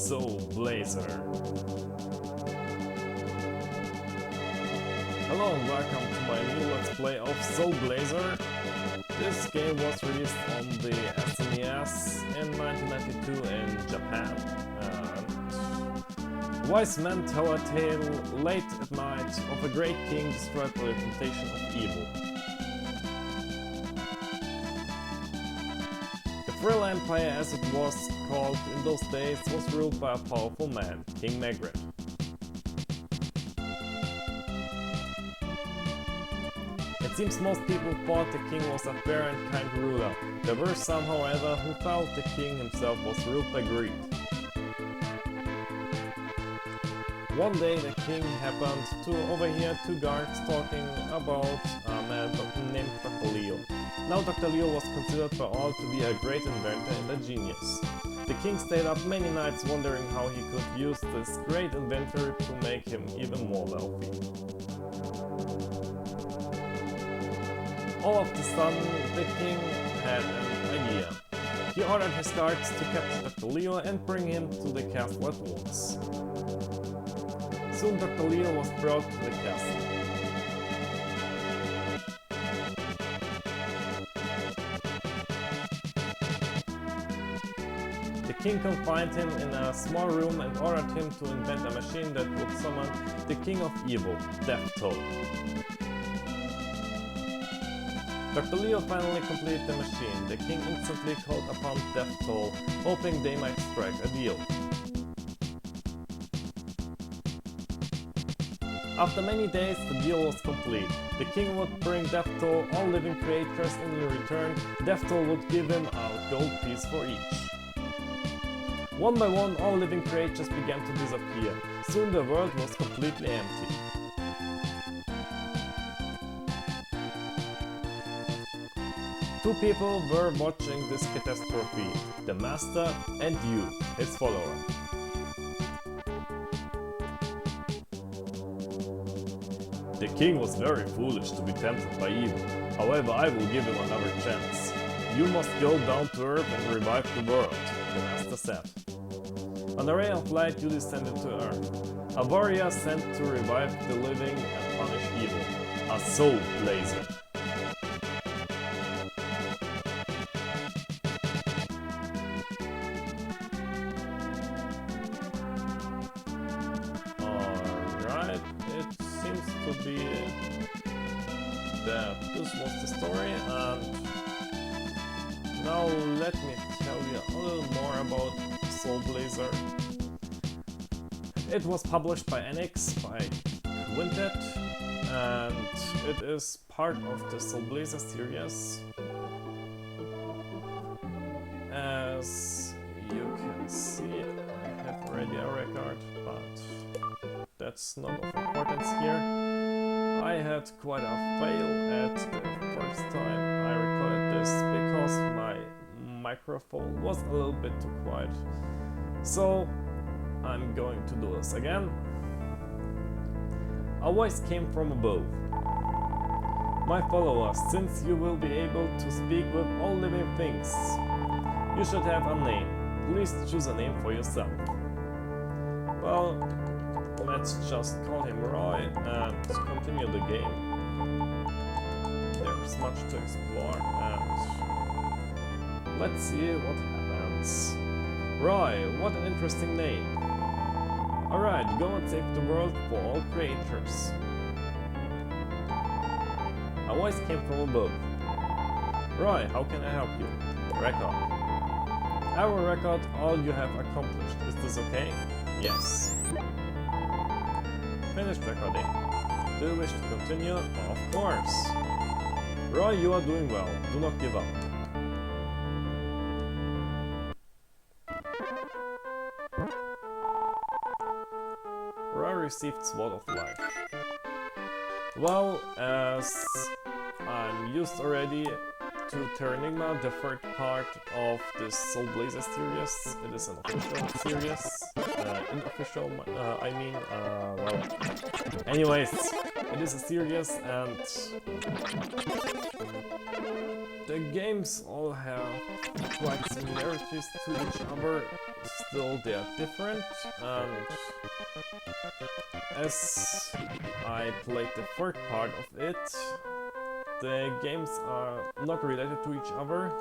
Soul Blazer. Hello and welcome to my new Let's Play of Soul Blazer. This game was released on the SNES in 1992 in Japan. Wise men tell a tale late at night of a great king destroyed by the temptation of evil. The Frill Empire, as it was called in those days, was ruled by a powerful man, King Megret. It seems most people thought the king was a fair and kind ruler. There were some, however, who felt the king himself was ruled by greed. One day the king happened to overhear two guards talking about a man named Dr. Leo. Now Dr. Leo was considered by all to be a great inventor and a genius. The king stayed up many nights wondering how he could use this great inventor to make him even more wealthy. All of a sudden, the king had an idea. He ordered his guards to capture Dr. Leo and bring him to the castle at once. Soon Dr. Leo was brought to the castle. The king confined him in a small room and ordered him to invent a machine that would summon the king of evil, Death Toll. Dr. Leo finally completed the machine. The king instantly called upon Death Toll, hoping they might strike a deal. After many days, the deal was complete. The king would bring Death Toll all living creatures, and in return, Death Toll would give him a gold piece for each. One by one, all living creatures began to disappear. Soon the world was completely empty. Two people were watching this catastrophe, the master and you, his follower. The king was very foolish to be tempted by evil. However, I will give him another chance. You must go down to earth and revive the world, the master said. On a ray of light you descended to earth. A warrior sent to revive the living and punish evil. A Soul Blazer. Alright, it seems to be that this was the story, and now let me tell you a little more about Soul Blazer. It was published by Enix, by Quintet, and it is part of the Soul Blazer series. As you can see, I have already a record, but that's not of importance here. I had quite a fail at the first time I recorded this because my microphone was a little bit too quiet. So I'm going to do this again. A voice came from above. My followers, since you will be able to speak with all living things, you should have a name. Please choose a name for yourself. Well, let's just call him Roy and continue the game. There's much to explore, and let's see what happens. Roy, what an interesting name. Alright, go and save the world for all creatures. A voice came from above. Roy, how can I help you? Record. I will record all you have accomplished. Is this okay? Yes. Finished recording. Do you wish to continue? Of course. Roy, you are doing well. Do not give up. Roy received Sword of Life. Well, as I'm used already to Terranigma, the third part of this Soul Blazer series. It is an official series. Unofficial, I mean, well. Anyways, it is a series, and The games all have quite similarities to each other, still they are different, and as I played the third part of it, the games are not related to each other,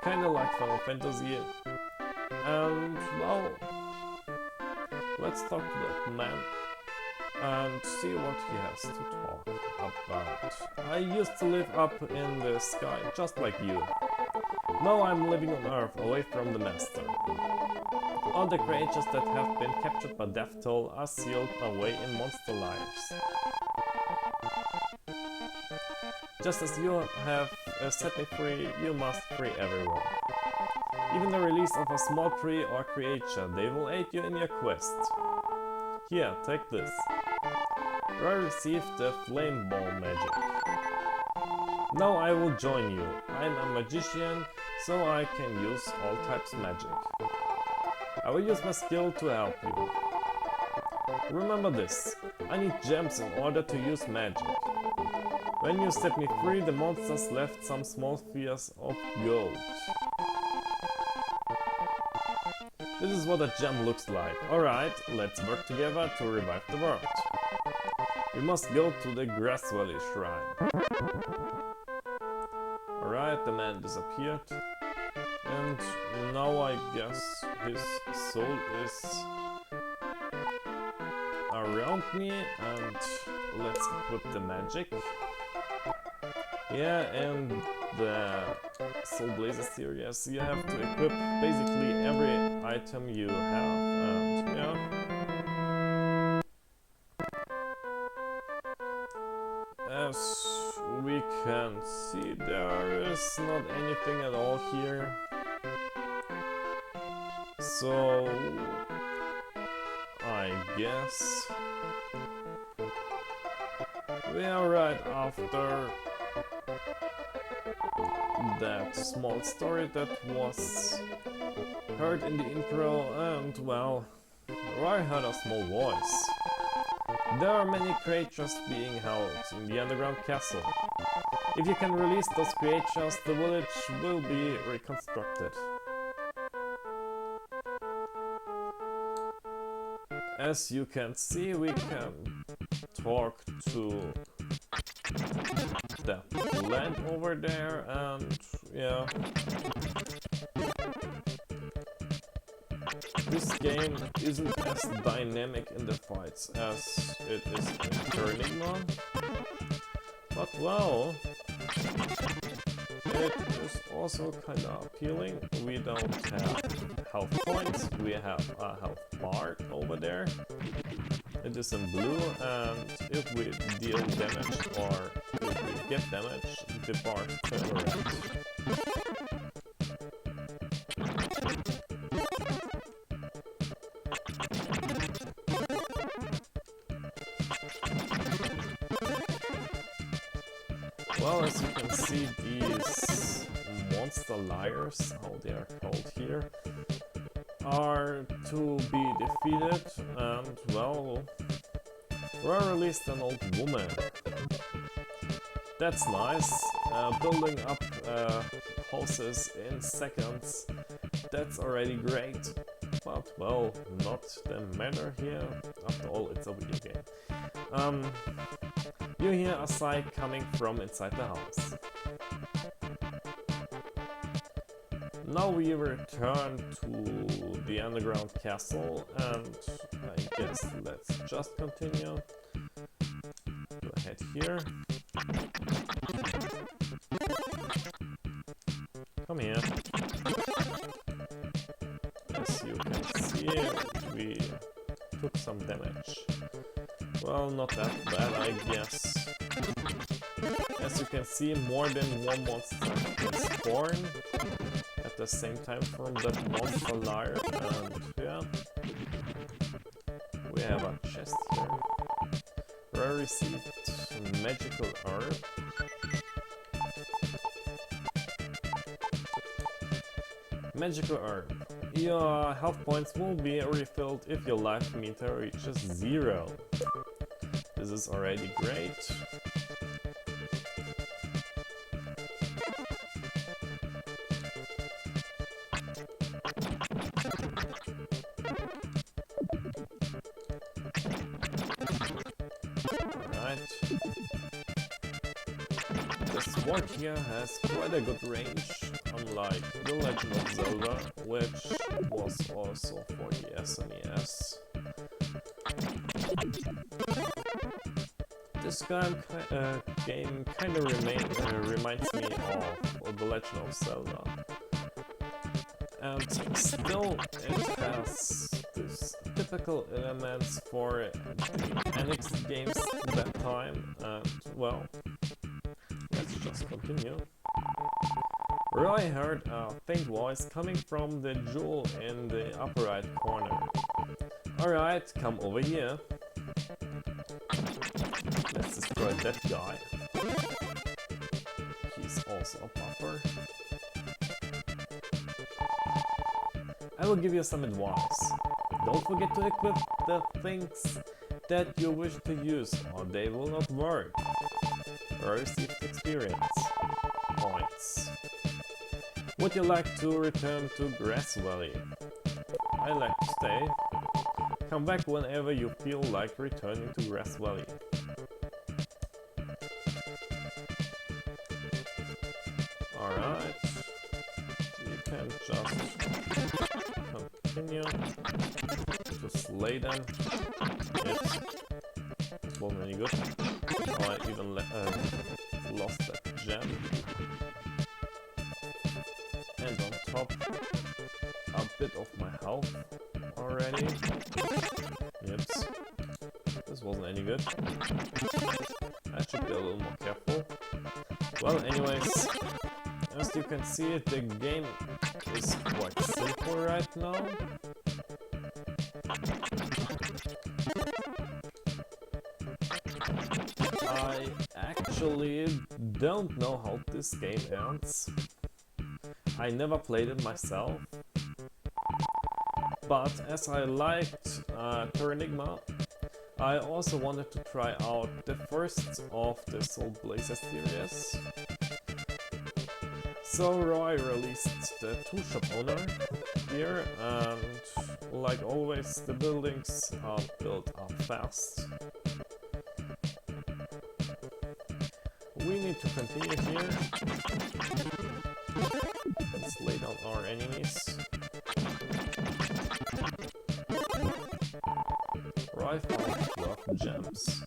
kinda like Final Fantasy, and well, let's talk to that man and see what he has to talk about. I used to live up in the sky, just like you. Now I'm living on Earth, away from the Master. All the creatures that have been captured by Death Toll are sealed away in monster lairs. Just as you have set me free, you must free everyone. Even the release of a small tree or creature, they will aid you in your quest. Here, take this. I received the flame ball magic. Now I will join you. I'm a magician, so I can use all types of magic. I will use my skill to help you. Remember this, I need gems in order to use magic. When you set me free, the monsters left some small spheres of gold. This is what a gem looks like. Alright, let's work together to revive the world. We must go to the Grass Valley Shrine. Alright, the man disappeared. And now I guess his soul is around me, and let's equip the magic. Yeah, and the Soul Blazer series, you have to equip basically every item you have, and yeah. As we can see, there is not anything at all here. So I guess we are right after that small story that was heard in the intro, and well, I heard a small voice. There are many creatures being held in the underground castle. If you can release those creatures, the village will be reconstructed. As you can see, we can talk to that land over there, and yeah. This game isn't as dynamic in the fights as it is in Terranigma, but well, it is also kinda appealing. We don't have health points, we have a health bar over there. It is in blue, and if we deal damage or if we get damage, the bar turns red. Well, as you can see, these monster lairs, how they are called here, are to be defeated, and well, Ra released an old woman. That's nice, building up houses in seconds, that's already great, but well, not the matter here, after all it's a video game. You hear a sigh coming from inside the house. Now we return to the underground castle, and I guess let's just continue. Go ahead here. Come here. As you can see, we took some damage. Well, not that bad, I guess. As you can see, more than one monster can spawn at the same time from that monster lair, and yeah. We have a chest here. Rare received magical herb. Magical herb. Your health points will be refilled if your life meter reaches 0. This is already great. board here has quite a good range, unlike The Legend of Zelda, which was also for the SNES. This game kinda reminds me of The Legend of Zelda. And still it has these typical elements for the NX games at that time, and well, let's just continue. Roy heard a faint voice coming from the jewel in the upper right corner. Alright, come over here. Let's destroy that guy. He's also a buffer. I will give you some advice. Don't forget to equip the things that you wish to use, or they will not work. Received experience points. Would you like to return to Grass Valley? I like to stay. Come back whenever you feel like returning to Grass Valley. Alright. You can just continue to slay them. Yes. This wasn't any good. Oh, I even lost that gem. And on top, a bit of my health already. Yips. This wasn't any good. I should be a little more careful. Well, anyways, as you can see, the game is quite simple right now. I actually don't know how this game ends. I never played it myself. But as I liked Terranigma, I also wanted to try out the first of the Soul Blazer series. So Roy released the toolshop owner here, and like always the buildings are built up fast. We need to continue here. Let's lay down our enemies. Roy found 12 gems.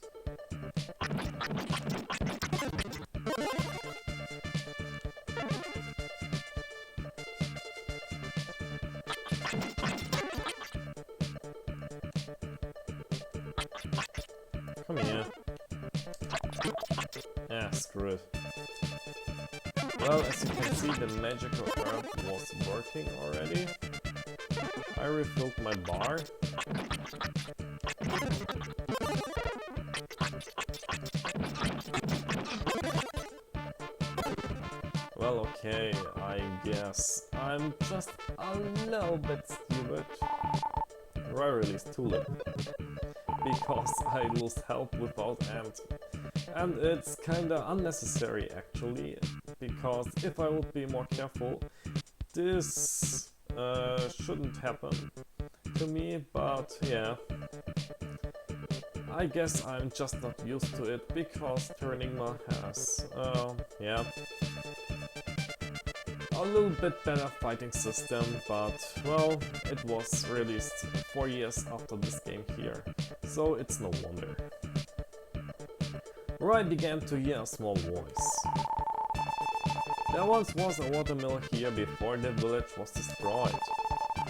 Come here. Ah, screw it. Well, as you can see, the magical herb was working already. I refilled my bar. Well, okay, I guess I'm just a little bit stupid. I released Tulip because I lose health without end. And it's kinda unnecessary actually, because if I would be more careful, this shouldn't happen to me, but yeah. I guess I'm just not used to it, because Terranigma has, yeah, a little bit better fighting system, but well, it was released 4 years after this game here, so it's no wonder. Roy began to hear a small voice. There once was a watermill here before the village was destroyed.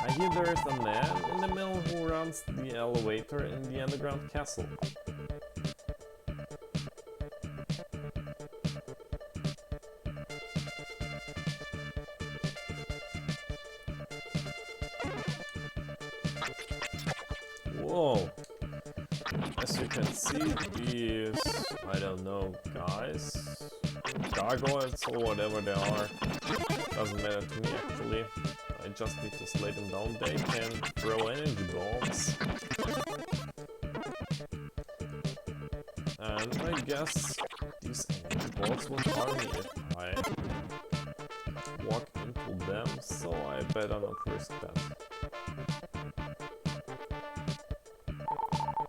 I hear there is a man in the mill who runs the elevator in the underground castle. Whoa! As you can see, these, I don't know, guys, gargoyles or whatever they are, doesn't matter to me actually. I just need to slay them down. They can throw energy bombs. And I guess these energy balls will harm me if I walk into them, so I better not risk that.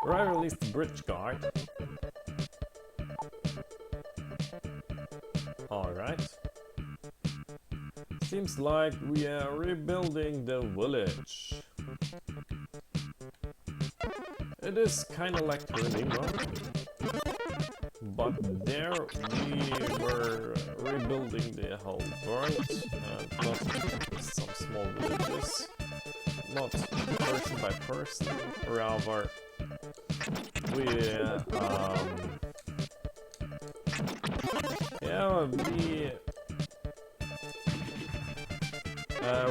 I released the bridge guard. Alright. Alright. Seems like we are rebuilding the village. It is kinda like Turnima, but there we were rebuilding the whole world and not some small villages. Not person by person, rather we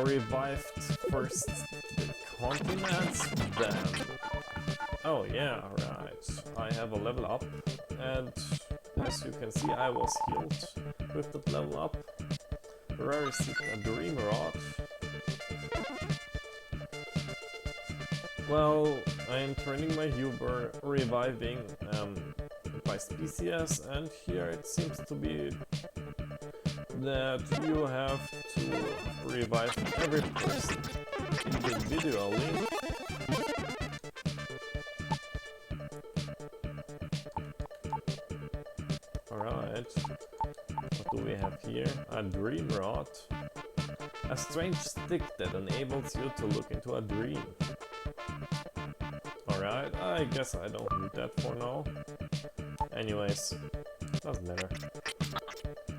revived first the continents, then oh yeah, right, I have a level up, and as you can see I was healed with that level up. I received a dream rod. Well, I'm turning my Huber, reviving by species, and here it seems to be that you have to revive every person individually. Alright, what do we have here? A dream rod. A strange stick that enables you to look into a dream. Alright, I guess I don't need that for now. Anyways, doesn't matter.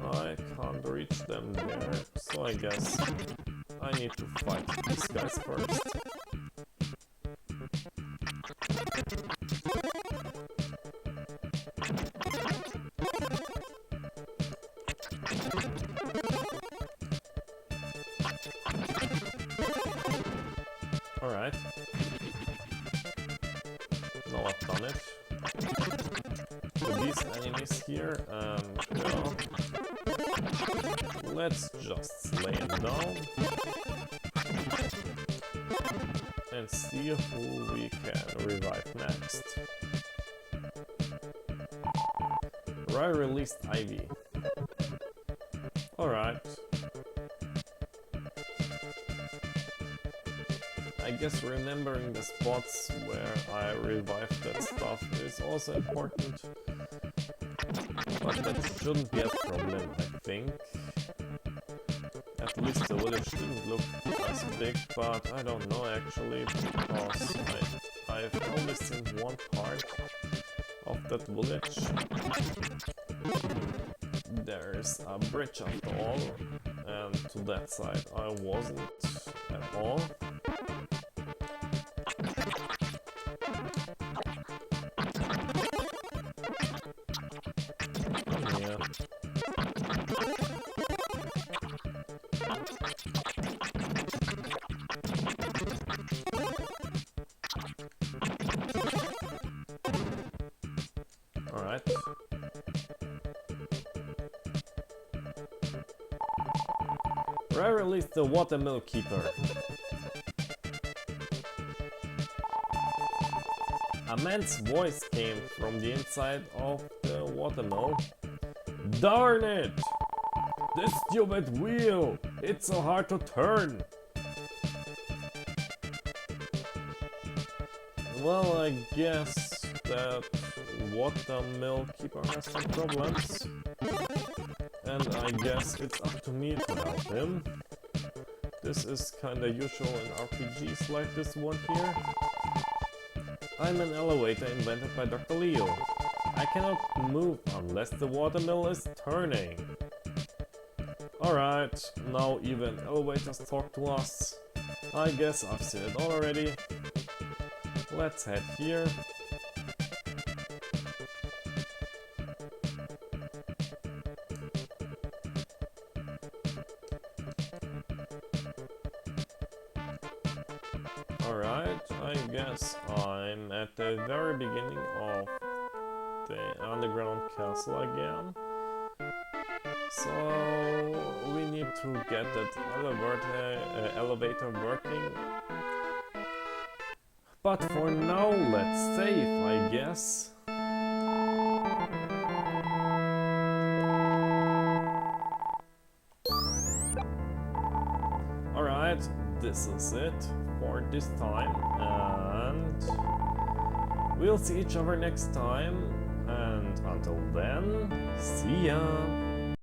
I can't reach them there, so I guess I need to fight these guys first. Alright. Now I've done it. For these enemies here, well, let's just slay them down and see who we can revive next. I released Ivy. Alright. I guess remembering the spots where I revived that stuff is also important. But that shouldn't be a problem, I think. At least the village didn't look as big, but I don't know actually, because I've only seen one part of that village. There's a bridge after all, and to that side I wasn't at all. Alright. I released the Watermill Keeper. A man's voice came from the inside of the watermill. Darn it! This stupid wheel! It's so hard to turn! Well, I guess that Watermill Keeper has some problems. And I guess it's up to me to help him. This is kinda usual in RPGs like this one here. I'm an elevator invented by Dr. Leo. I cannot move unless the watermill is turning. Alright, now even elevators talk to us. I guess I've seen it already. Let's head here. Alright, I guess I'm at the very beginning of the underground castle again. So we need to get that elevator working. But for now, let's save, I guess. Alright, this is it for this time, and we'll see each other next time, and until then, see ya!